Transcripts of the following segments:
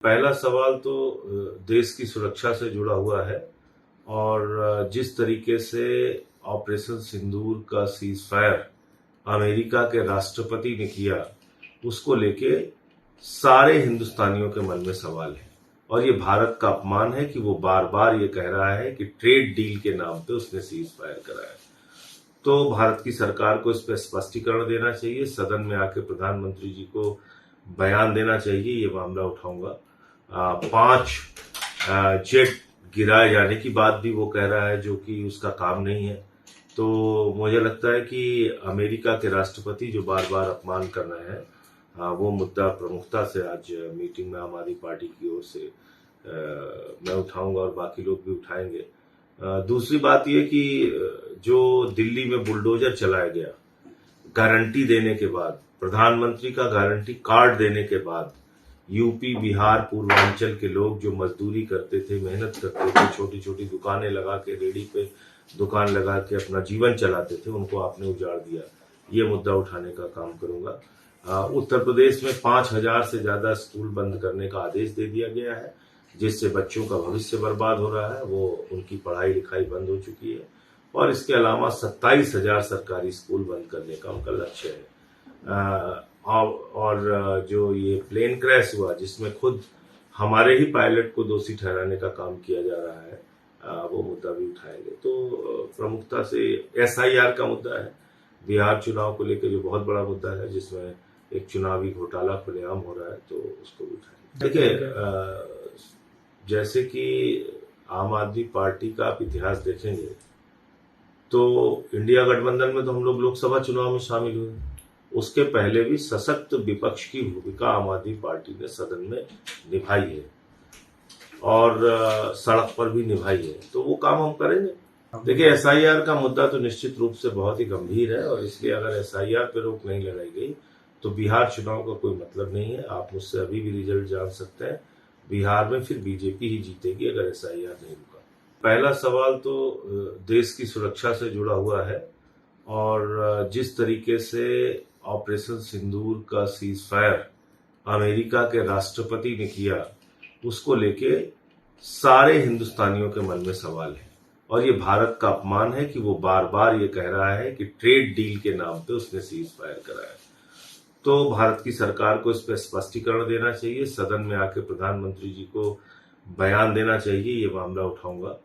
पहला सवाल तो देश की सुरक्षा से जुड़ा हुआ है और जिस तरीके से ऑपरेशन सिंदूर का सीज फायर अमेरिका के राष्ट्रपति ने किया, उसको लेके सारे हिंदुस्तानियों के मन में सवाल है और ये भारत का अपमान है कि वो बार बार ये कह रहा है कि ट्रेड डील के नाम पे उसने सीज फायर कराया। तो भारत की सरकार को इस पर स्पष्टीकरण देना चाहिए, सदन में आके प्रधानमंत्री जी को बयान देना चाहिए। ये मामला उठाऊंगा। 5 जेट गिराए जाने की बात भी वो कह रहा है, जो कि उसका काम नहीं है। तो मुझे लगता है कि अमेरिका के राष्ट्रपति जो बार बार अपमान कर रहे हैं, वो मुद्दा प्रमुखता से आज मीटिंग में आम आदमी पार्टी की ओर से मैं उठाऊंगा और बाकी लोग भी उठाएंगे। दूसरी बात यह कि जो दिल्ली में बुलडोजर चलाया गया, गारंटी देने के बाद, प्रधानमंत्री का गारंटी कार्ड देने के बाद, यूपी, बिहार, पूर्वांचल के लोग जो मजदूरी करते थे, मेहनत करते थे, छोटी छोटी दुकानें लगा के, रेडी पे दुकान लगा के अपना जीवन चलाते थे, उनको आपने उजाड़ दिया। ये मुद्दा उठाने का काम करूंगा। उत्तर प्रदेश में 5,000 से ज्यादा स्कूल बंद करने का आदेश दे दिया गया है, जिससे बच्चों का भविष्य बर्बाद हो रहा है। वो उनकी पढ़ाई लिखाई बंद हो चुकी है और इसके अलावा 27,000 सरकारी स्कूल बंद करने का उनका लक्ष्य है। और जो ये प्लेन क्रैश हुआ, जिसमें खुद हमारे ही पायलट को दोषी ठहराने का काम किया जा रहा है, वो मुद्दा भी उठाएंगे। तो प्रमुखता से SIR का मुद्दा है, बिहार चुनाव को लेकर जो बहुत बड़ा मुद्दा है, जिसमें एक चुनावी घोटाला खुलेआम हो रहा है, तो उसको भी उठाएंगे। देखिए, जैसे कि आम आदमी पार्टी का आप इतिहास देखेंगे तो इंडिया गठबंधन में तो हम लोग लोकसभा चुनाव में शामिल हुए। उसके पहले भी सशक्त विपक्ष की भूमिका आम आदमी पार्टी ने सदन में निभाई है और सड़क पर भी निभाई है। तो वो काम हम करेंगे। देखिए, SIR का मुद्दा तो निश्चित रूप से बहुत ही गंभीर है और इसलिए अगर SIR पे रोक नहीं लगाई गई तो बिहार चुनाव का कोई मतलब नहीं है। आप मुझसे अभी भी रिजल्ट जान सकते हैं। बिहार में फिर बीजेपी ही जीतेगी अगर SIR नहीं रुका। पहला सवाल तो देश की सुरक्षा से जुड़ा हुआ है और जिस तरीके से ऑपरेशन सिंदूर का सीज फायर अमेरिका के राष्ट्रपति ने किया, उसको लेके सारे हिंदुस्तानियों के मन में सवाल है और ये भारत का अपमान है कि वो बार बार ये कह रहा है कि ट्रेड डील के नाम पे उसने सीज फायर कराया। तो भारत की सरकार को इस पर स्पष्टीकरण देना चाहिए, सदन में आके प्रधानमंत्री जी को बयान देना चाहिए। ये मामला उठाऊंगा।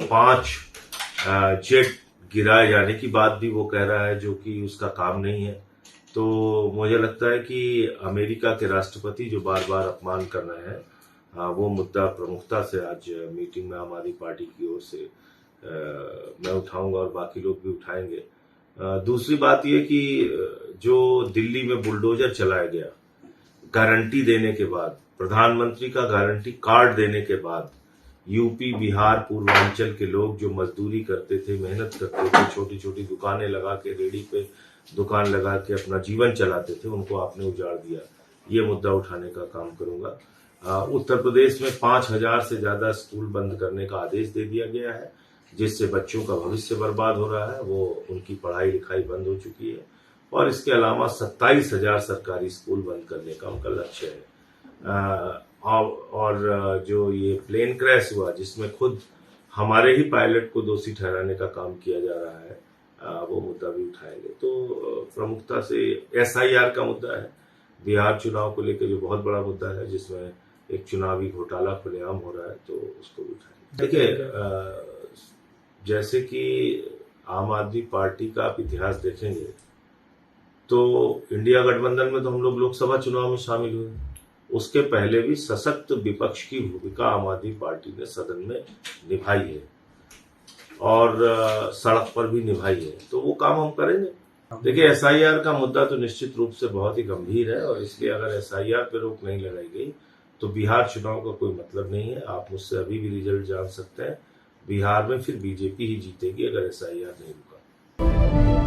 5 जेट गिराए जाने की बात भी वो कह रहा है, जो कि उसका काम नहीं है। तो मुझे लगता है कि अमेरिका के राष्ट्रपति जो बार बार अपमान कर रहे हैं, वो मुद्दा प्रमुखता से आज मीटिंग में आम आदमी पार्टी की ओर से मैं उठाऊंगा और बाकी लोग भी उठाएंगे। दूसरी बात यह कि जो दिल्ली में बुलडोजर चलाया गया, गारंटी देने के बाद, प्रधानमंत्री का गारंटी कार्ड देने के बाद, यूपी, बिहार, पूर्वांचल के लोग जो मजदूरी करते थे, मेहनत करते थे, छोटी छोटी दुकानें लगा के, रेडी पे दुकान लगा के अपना जीवन चलाते थे, उनको आपने उजाड़ दिया। ये मुद्दा उठाने का काम करूंगा। उत्तर प्रदेश में 5,000 से ज्यादा स्कूल बंद करने का आदेश दे दिया गया है, जिससे बच्चों का भविष्य बर्बाद हो रहा है। वो उनकी पढ़ाई लिखाई बंद हो चुकी है और इसके अलावा 27,000 सरकारी स्कूल बंद करने का उनका लक्ष्य है। और जो ये प्लेन क्रैश हुआ, जिसमें खुद हमारे ही पायलट को दोषी ठहराने का काम किया जा रहा है, वो मुद्दा भी उठाएंगे। तो प्रमुखता से SIR का मुद्दा है, बिहार चुनाव को लेकर जो बहुत बड़ा मुद्दा है, जिसमें एक चुनावी घोटाला खुलेआम हो रहा है, तो उसको भी उठाएंगे। देखिए, जैसे कि आम आदमी पार्टी का आप इतिहास देखेंगे तो इंडिया गठबंधन में तो हम लोग लोकसभा चुनाव में शामिल हुए। उसके पहले भी सशक्त विपक्ष की भूमिका आम आदमी पार्टी ने सदन में निभाई है और सड़क पर भी निभाई है। तो वो काम हम करेंगे। देखिए, SIR का मुद्दा तो निश्चित रूप से बहुत ही गंभीर है और इसलिए अगर SIR पे रोक नहीं लगाई गई तो बिहार चुनाव का कोई मतलब नहीं है। आप मुझसे अभी भी रिजल्ट जान सकते हैं। बिहार में फिर बीजेपी ही जीतेगी अगर SIR नहीं रुका।